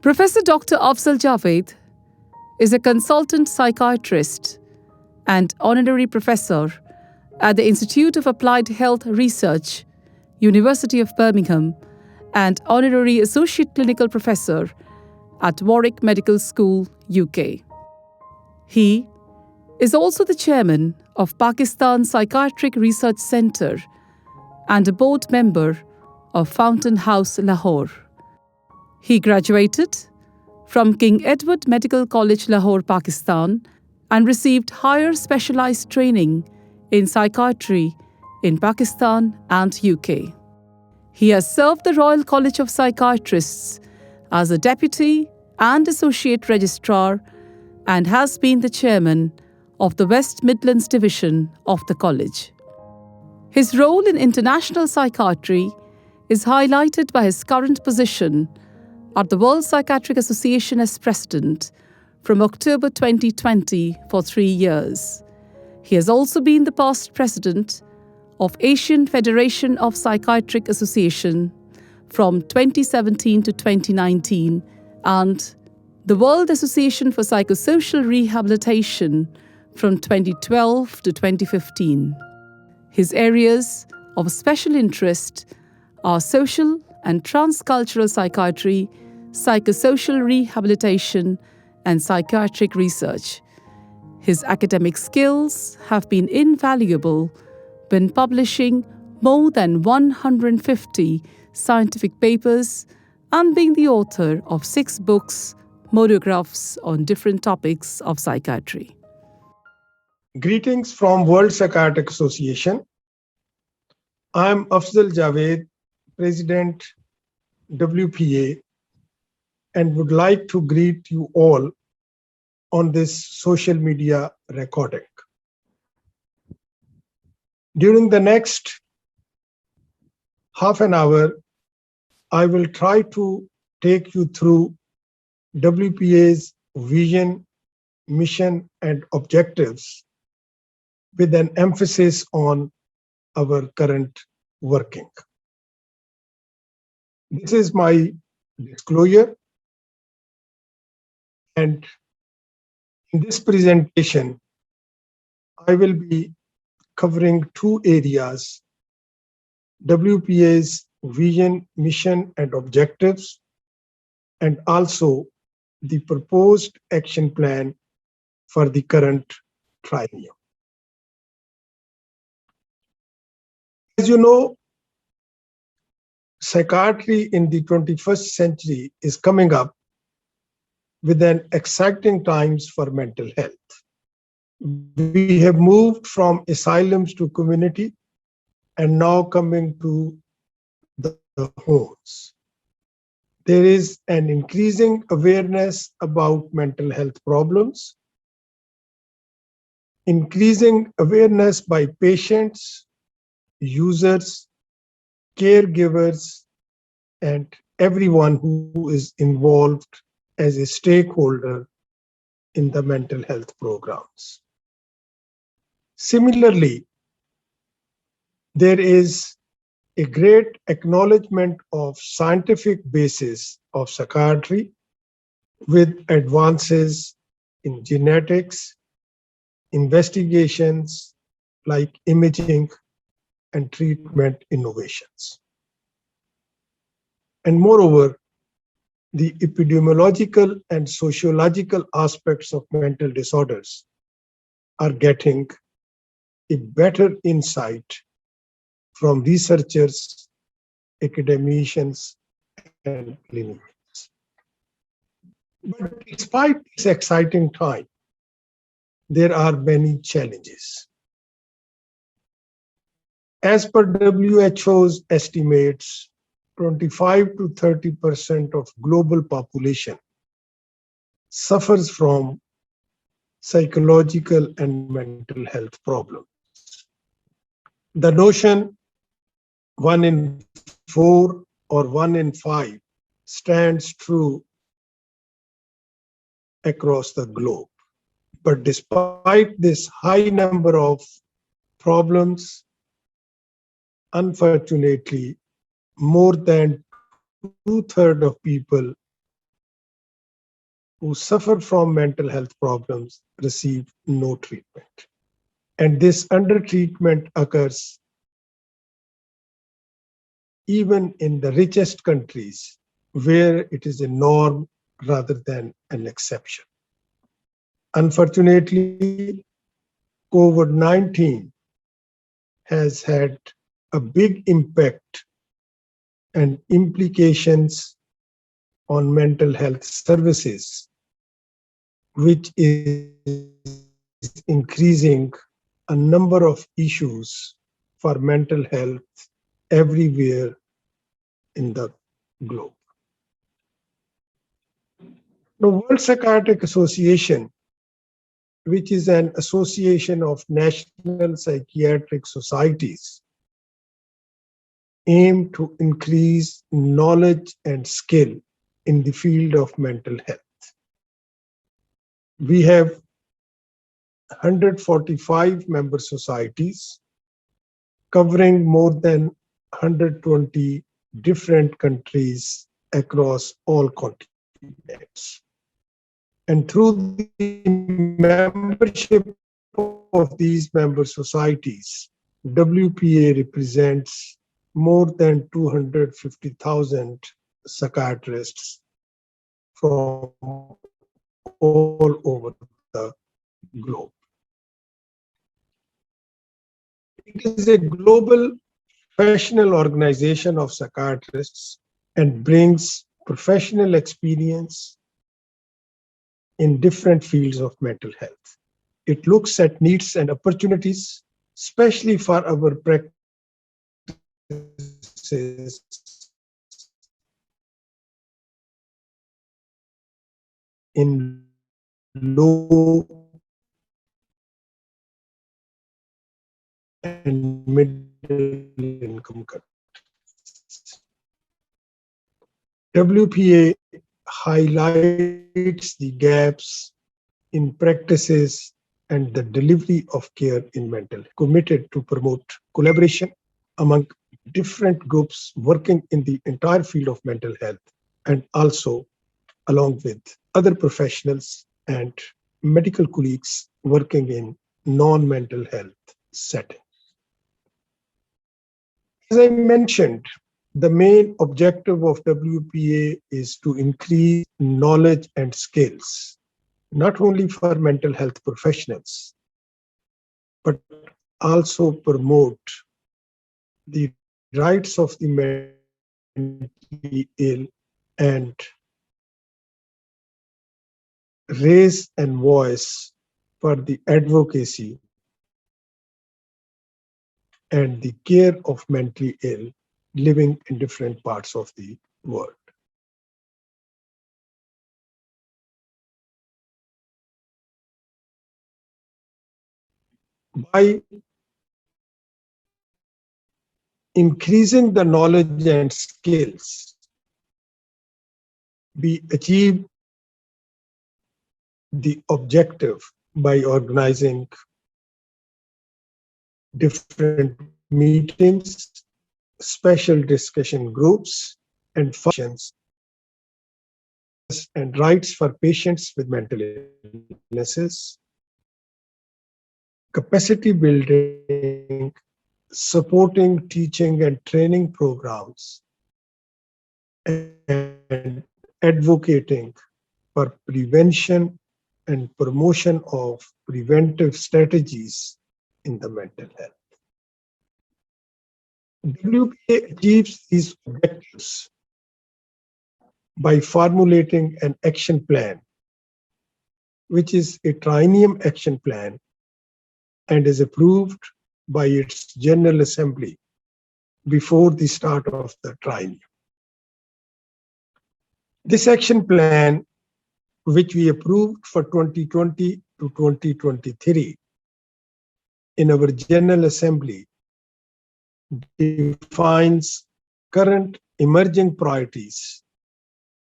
Professor Dr. Afzal Javed is a consultant psychiatrist and honorary professor at the Institute of Applied Health Research, University of Birmingham, and honorary associate clinical professor at Warwick Medical School, UK. He is also the chairman of Pakistan Psychiatric Research Centre and a board member of Fountain House, Lahore. He graduated from King Edward Medical College, Lahore, Pakistan, and received higher specialized training in psychiatry in Pakistan and UK. He has served the Royal College of Psychiatrists as a deputy and associate registrar and has been the chairman of the West Midlands division of the college. His role in international psychiatry is highlighted by his current position at the World Psychiatric Association as president from October 2020 for 3 years. He has also been the past president of Asian Federation of Psychiatric Association from 2017 to 2019 and the World Association for Psychosocial Rehabilitation from 2012 to 2015. His areas of special interest are social and transcultural psychiatry, psychosocial rehabilitation, and psychiatric research. His academic skills have been invaluable when publishing more than 150 scientific papers and being the author of 6 books, monographs on different topics of psychiatry. Greetings from World Psychiatric Association. I am Afzal Javed, President, WPA, and would like to greet you all on this social media recording. During the next half an hour, I will try to take you through WPA's vision, mission, and objectives with an emphasis on our current working. This is my disclosure, and in this presentation, I will be covering 2 areas: WPA's vision, mission, and objectives, and also the proposed action plan for the current triennium. As you know, psychiatry in the 21st century is coming up with an exciting times for mental health. We have moved from asylums to community and now coming to the homes. There is an increasing awareness about mental health problems, increasing awareness by patients, users, caregivers, and everyone who is involved as a stakeholder in the mental health programs. Similarly, there is a great acknowledgement of scientific basis of psychiatry with advances in genetics, investigations like imaging, and treatment innovations. And moreover, the epidemiological and sociological aspects of mental disorders are getting a better insight from researchers, academicians, and clinicians. But despite this exciting time, there are many challenges. As per WHO's estimates, 25 to 30% of global population suffers from psychological and mental health problems. The notion 1 in 4 or 1 in 5 stands true across the globe. But despite this high number of problems, unfortunately, more than 2/3 of people who suffer from mental health problems receive no treatment. And this undertreatment occurs even in the richest countries, where it is a norm rather than an exception. Unfortunately, COVID-19 has had a big impact and implications on mental health services, which is increasing a number of issues for mental health everywhere in the globe. The World Psychiatric Association, which is an association of national psychiatric societies, aim to increase knowledge and skill in the field of mental health. We have 145 member societies covering more than 120 different countries across all continents. And through the membership of these member societies, WPA represents more than 250,000 psychiatrists from all over the globe. It is a global professional organization of psychiatrists and brings professional experience in different fields of mental health. It looks at needs and opportunities, especially for our practices in low and middle income countries. WPA highlights the gaps in practices and the delivery of care in mental health, committed to promote collaboration among different groups working in the entire field of mental health, and also along with other professionals and medical colleagues working in non-mental health settings. As I mentioned, the main objective of WPA is to increase knowledge and skills, not only for mental health professionals, but also promote the rights of the mentally ill and raise and voice for the advocacy and the care of mentally ill living in different parts of the world. By increasing the knowledge and skills, we achieve the objective by organizing different meetings, special discussion groups, and functions and rights for patients with mental illnesses, capacity building, supporting teaching and training programs, and advocating for prevention and promotion of preventive strategies in the mental health. WPA achieves these objectives by formulating an action plan, which is a triennium action plan and is approved by its General Assembly before the start of the triennium. This action plan, which we approved for 2020 to 2023 in our General Assembly, defines current emerging priorities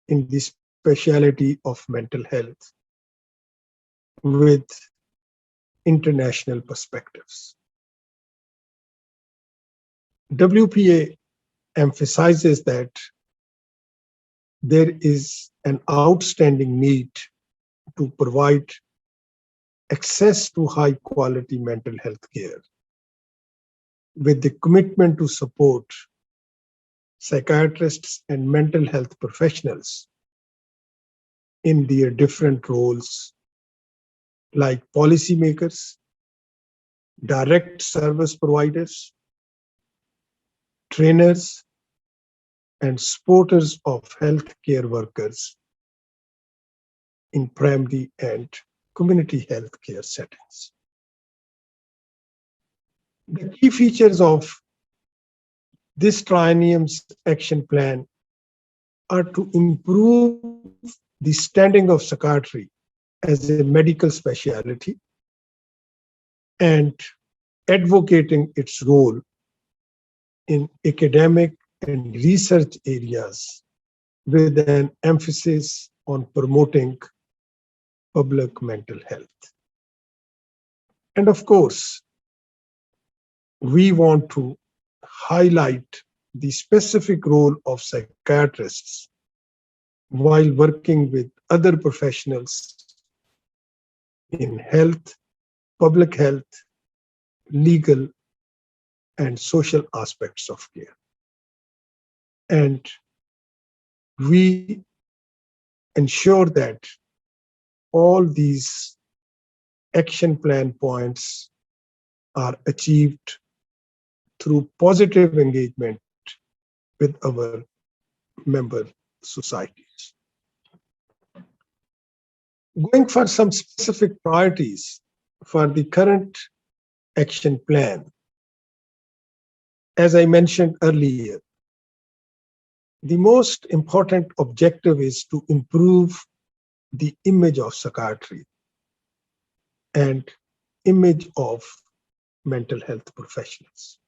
in the specialty of mental health with international perspectives. WPA emphasizes that there is an outstanding need to provide access to high quality mental health care with the commitment to support psychiatrists and mental health professionals in their different roles like policymakers, direct service providers, trainers, and supporters of healthcare workers in primary and community healthcare settings. The key features of this triennium's action plan are to improve the standing of psychiatry as a medical specialty and advocating its role in academic and research areas with an emphasis on promoting public mental health. And of course, we want to highlight the specific role of psychiatrists while working with other professionals in health, public health, legal, and social aspects of care. And we ensure that all these action plan points are achieved through positive engagement with our member societies. Going for some specific priorities for the current action plan, as I mentioned earlier, the most important objective is to improve the image of psychiatry and image of mental health professionals,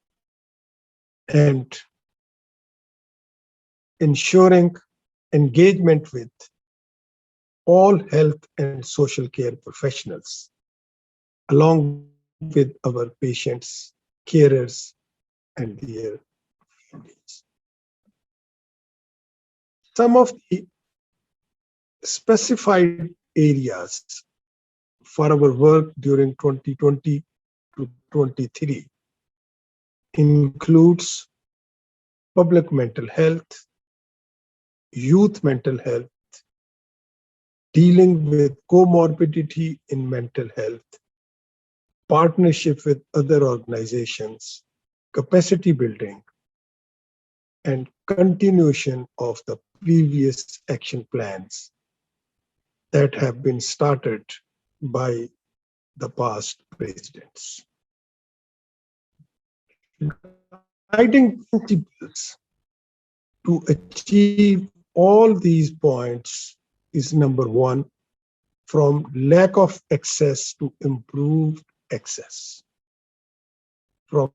and ensuring engagement with all health and social care professionals, along with our patients, carers, and their families. Some of the specified areas for our work during 2020 to 23 includes public mental health, youth mental health, dealing with comorbidity in mental health, partnership with other organizations, capacity building, and continuation of the previous action plans that have been started by the past presidents. Guiding principles to achieve all these points is number one, from lack of access to improved access, from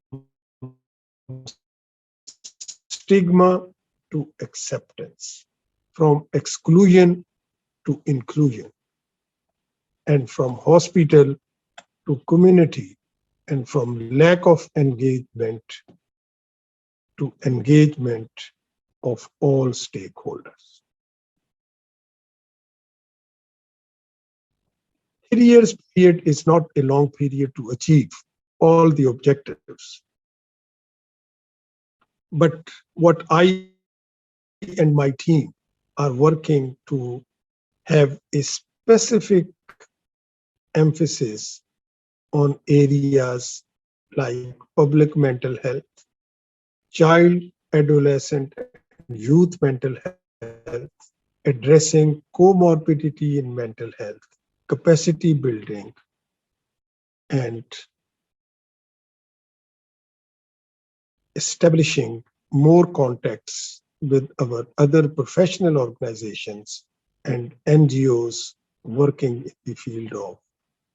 stigma to acceptance, from exclusion to inclusion, and from hospital to community, and from lack of engagement to engagement of all stakeholders. 3 years period is not a long period to achieve all the objectives. But what I and my team are working to have a specific emphasis on areas like public mental health, child, adolescent, and youth mental health, addressing comorbidity in mental health, capacity building, and establishing more contacts with our other professional organizations and NGOs working in the field of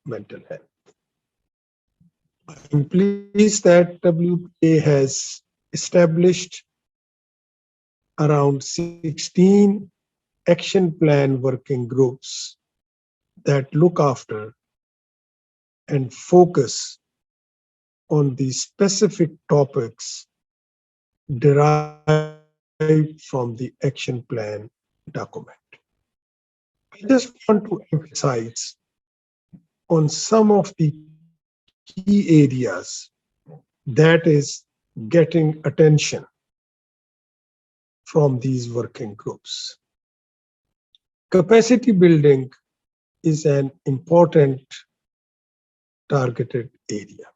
mental health. I'm pleased that WPA has established around 16 action plan working groups that look after and focus on the specific topics derived from the action plan document. I just want to emphasize on some of the key areas that is getting attention from these working groups. Capacity building is an important targeted area.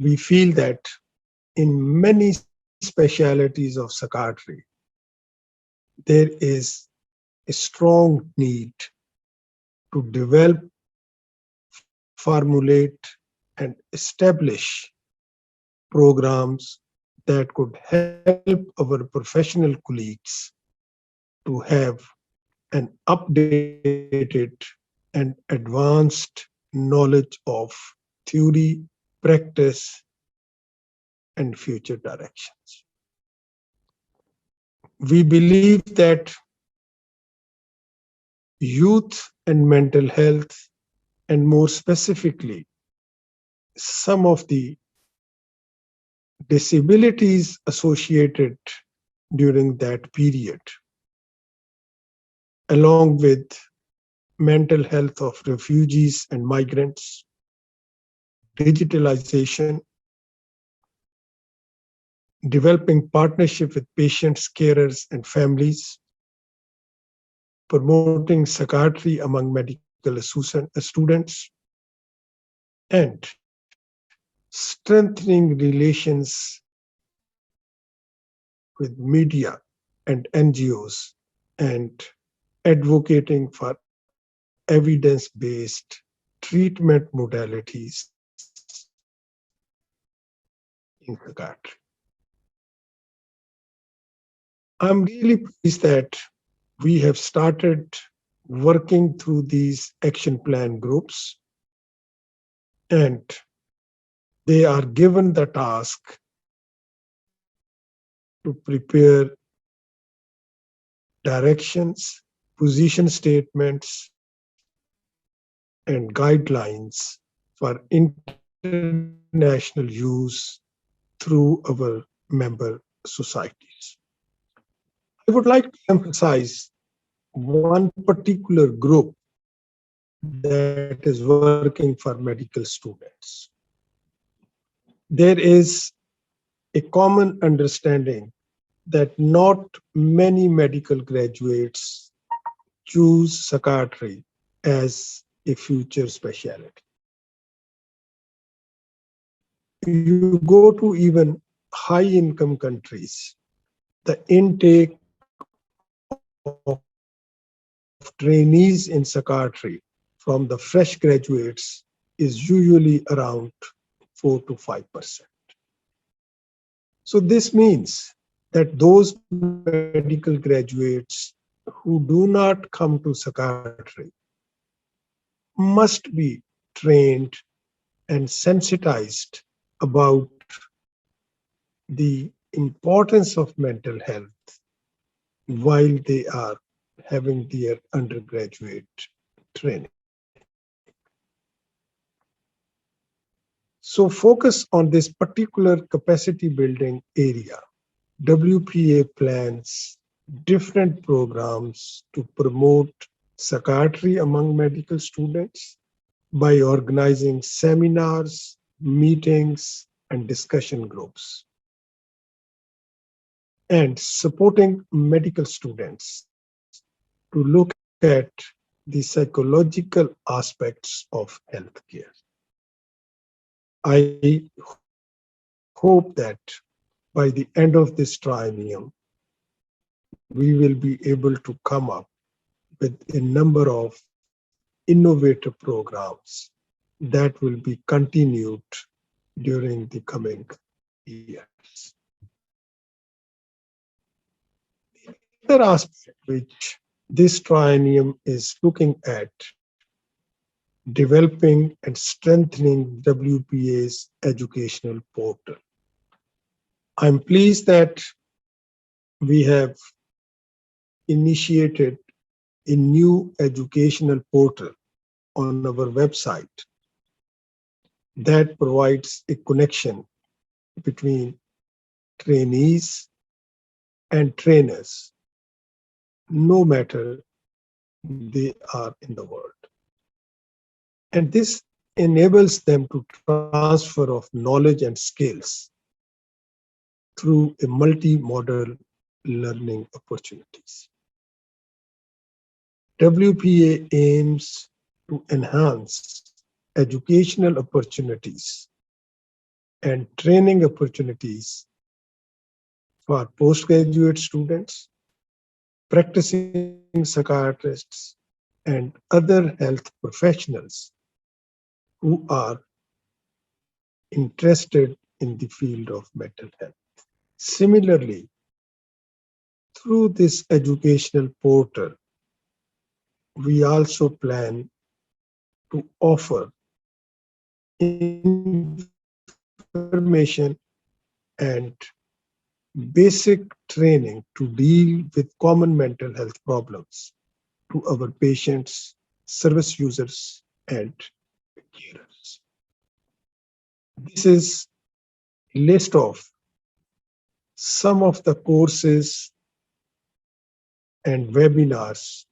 We feel that in many specialties of psychiatry, there is a strong need to develop, formulate, and establish programs that could help our professional colleagues to have an updated and advanced knowledge of theory, practice, and future directions. We believe that youth and mental health, and more specifically, some of the disabilities associated during that period, along with mental health of refugees and migrants, digitalization, developing partnership with patients, carers, and families, promoting psychiatry among medical students, and strengthening relations with media and NGOs, and advocating for evidence-based treatment modalities in psychiatry. I'm really pleased that we have started working through these action plan groups, and they are given the task to prepare directions, position statements, and guidelines for international use through our member societies. I would like to emphasize one particular group that is working for medical students. There is a common understanding that not many medical graduates choose psychiatry as a future specialty. You go to even high-income countries, the intake of trainees in psychiatry from the fresh graduates is usually around 4 to 5%. So this means that those medical graduates who do not come to psychiatry must be trained and sensitized about the importance of mental health while they are having their undergraduate training. So focus on this particular capacity building area. WPA plans different programs to promote psychiatry among medical students by organizing seminars, meetings, and discussion groups, and supporting medical students to look at the psychological aspects of healthcare. I hope that by the end of this triennium, we will be able to come up with a number of innovative programs that will be continued during the coming years. The other aspect which this triennium is looking at developing and strengthening WPA's educational portal. I'm pleased that we have initiated a new educational portal on our website that provides a connection between trainees and trainers, no matter they are in the world. And this enables them to transfer of knowledge and skills through a multi-modal learning opportunities. WPA aims to enhance educational opportunities and training opportunities for postgraduate students, practicing psychiatrists, and other health professionals who are interested in the field of mental health. Similarly, through this educational portal, we also plan to offer information and basic training to deal with common mental health problems to our patients, service users, and carers. This is a list of some of the courses and webinars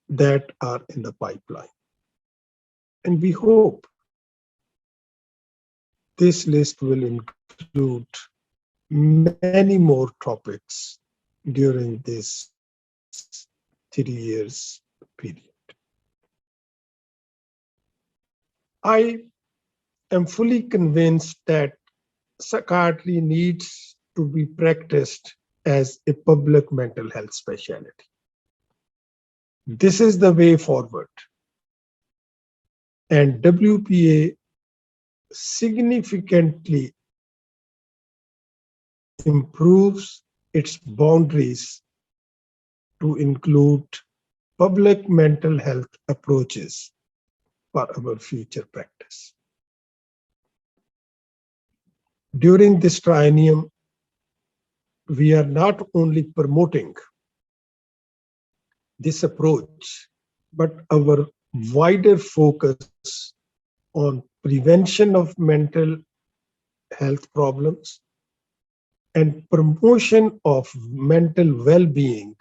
that are in the pipeline. And we hope this list will include many more topics during this 3 years period. I am fully convinced that psychiatry needs to be practiced as a public mental health specialty. This is the way forward. And WPA significantly improves its boundaries to include public mental health approaches for our future practice. During this triennium, we are not only promoting this approach, but our wider focus on prevention of mental health problems and promotion of mental well-being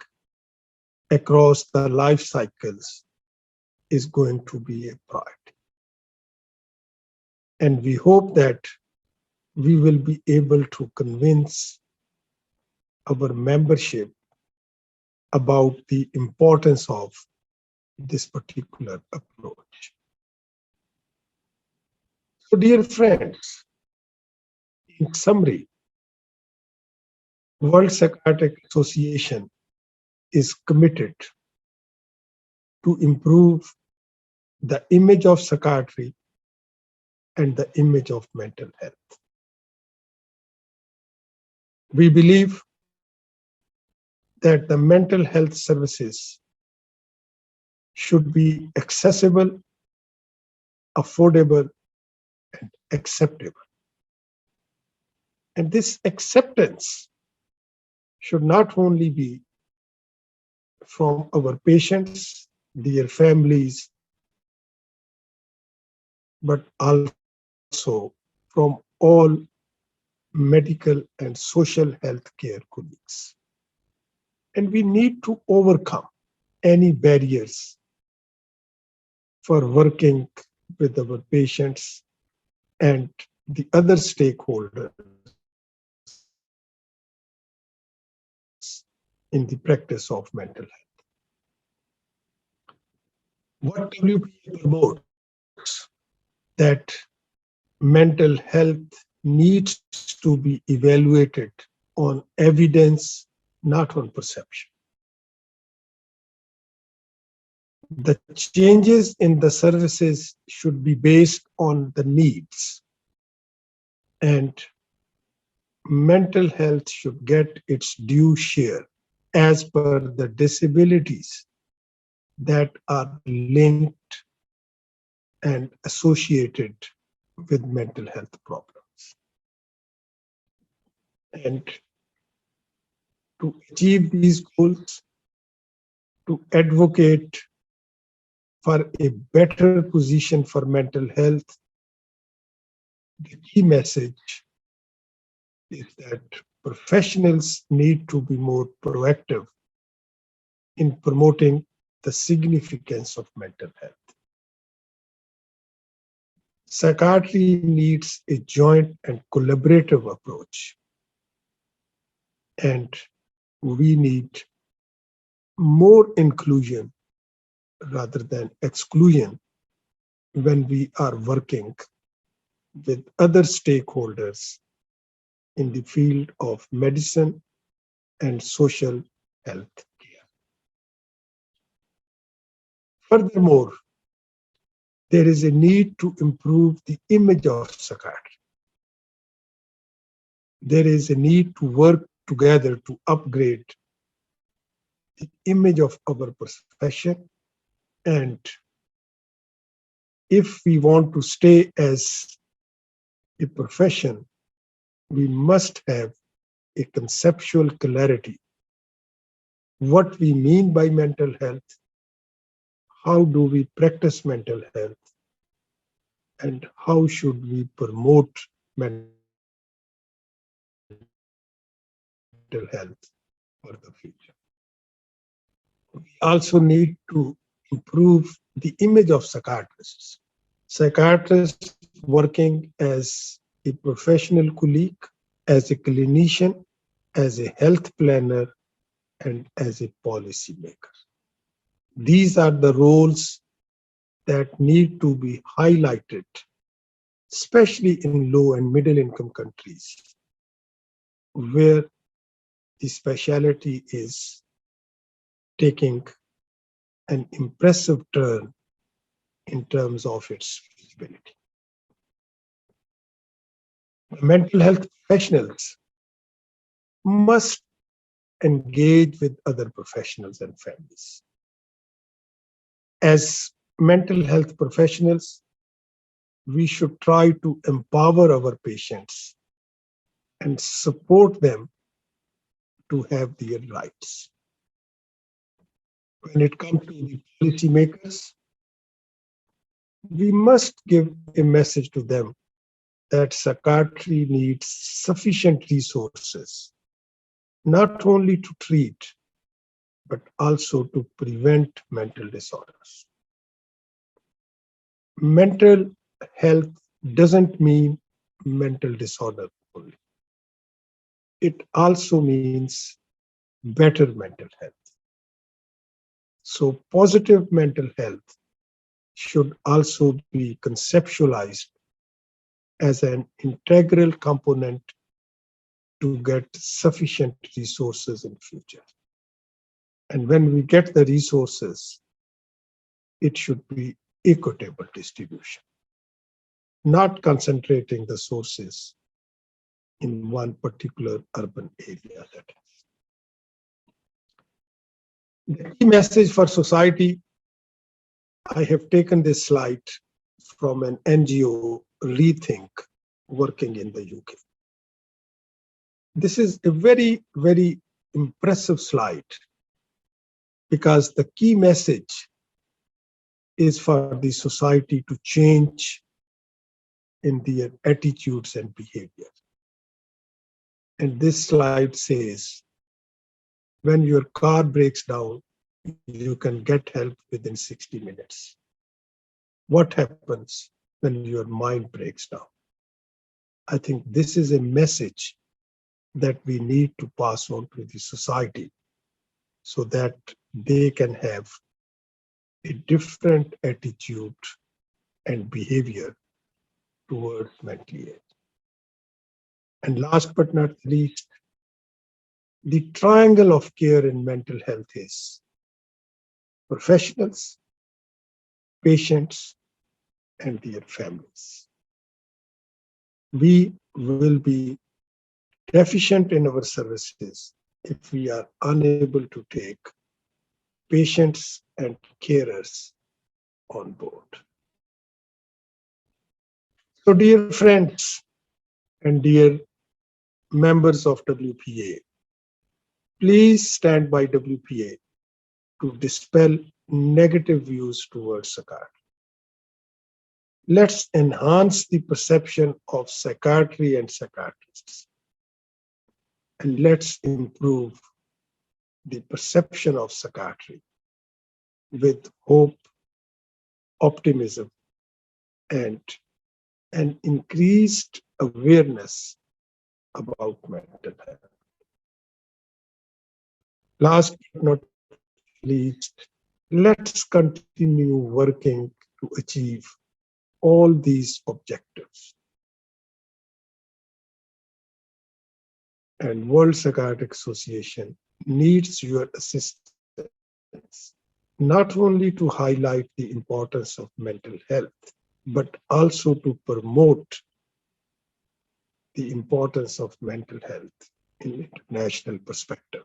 across the life cycles is going to be a priority. And we hope that we will be able to convince our membership about the importance of this particular approach. So, dear friends, in summary, World Psychiatric Association is committed to improve the image of psychiatry and the image of mental health. We believe that the mental health services should be accessible, affordable, and acceptable. And this acceptance should not only be from our patients, their families, but also from all medical and social health care colleagues. And we need to overcome any barriers for working with our patients and the other stakeholders in the practice of mental health. What WPA promotes that mental health needs to be evaluated on evidence, not on perception. The changes in the services should be based on the needs, and mental health should get its due share as per the disabilities that are linked and associated with mental health problems. And to achieve these goals, to advocate for a better position for mental health, the key message is that professionals need to be more proactive in promoting the significance of mental health. Psychiatry needs a joint and collaborative approach, and we need more inclusion rather than exclusion when we are working with other stakeholders in the field of medicine and social health care. Furthermore, there is a need to improve the image of psychiatry. There is a need to work together to upgrade the image of our profession. And if we want to stay as a profession, we must have a conceptual clarity. What we mean by mental health, how do we practice mental health, and how should we promote mental health for the future. We also need to improve the image of psychiatrists. Psychiatrists working as a professional colleague, as a clinician, as a health planner, and as a policymaker. These are the roles that need to be highlighted, especially in low and middle income countries, where the specialty is taking an impressive turn in terms of its feasibility. Mental health professionals must engage with other professionals and families. As mental health professionals, we should try to empower our patients and support them to have their rights. When it comes to the policymakers, we must give a message to them that psychiatry needs sufficient resources, not only to treat, but also to prevent mental disorders. Mental health doesn't mean mental disorder only. It also means better mental health. So positive mental health should also be conceptualized as an integral component to get sufficient resources in future. And when we get the resources, it should be equitable distribution, not concentrating the sources in one particular urban area. The key message for society, I have taken this slide from an NGO, Rethink, working in the UK. This is a very, very impressive slide because the key message is for the society to change in their attitudes and behavior. And this slide says, when your car breaks down, you can get help within 60 minutes. What happens when your mind breaks down? I think this is a message that we need to pass on to the society so that they can have a different attitude and behavior towards mental health. And last but not least, the triangle of care in mental health is professionals, patients, and their families. We will be deficient in our services if we are unable to take patients and carers on board. So, dear friends and dear members of WPA, please stand by WPA to dispel negative views towards psychiatry. Let's enhance the perception of psychiatry and psychiatrists. And let's improve the perception of psychiatry with hope, optimism, and an increased awareness about mental health. Last but not least, let's continue working to achieve all these objectives. And World Psychiatric Association needs your assistance, not only to highlight the importance of mental health, but also to promote the importance of mental health in international perspective.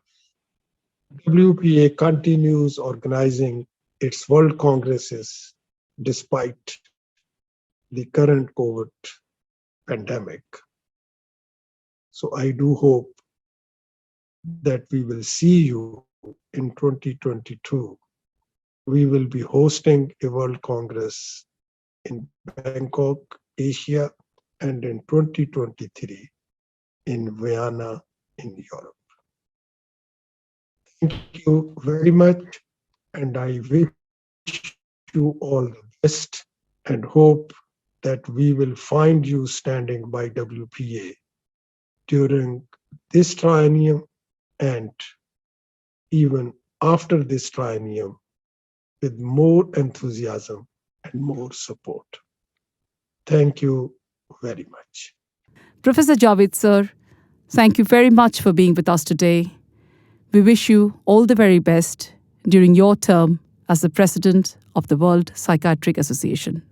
WPA continues organizing its World Congresses despite the current COVID pandemic. So I do hope that we will see you in 2022. We will be hosting a World Congress in Bangkok, Asia, and in 2023 in Vienna, in Europe. Thank you very much, and I wish you all the best and hope that we will find you standing by WPA during this triennium and even after this triennium with more enthusiasm and more support. Thank you very much. Professor Javed, sir, thank you very much for being with us today. We wish you all the very best during your term as the President of the World Psychiatric Association.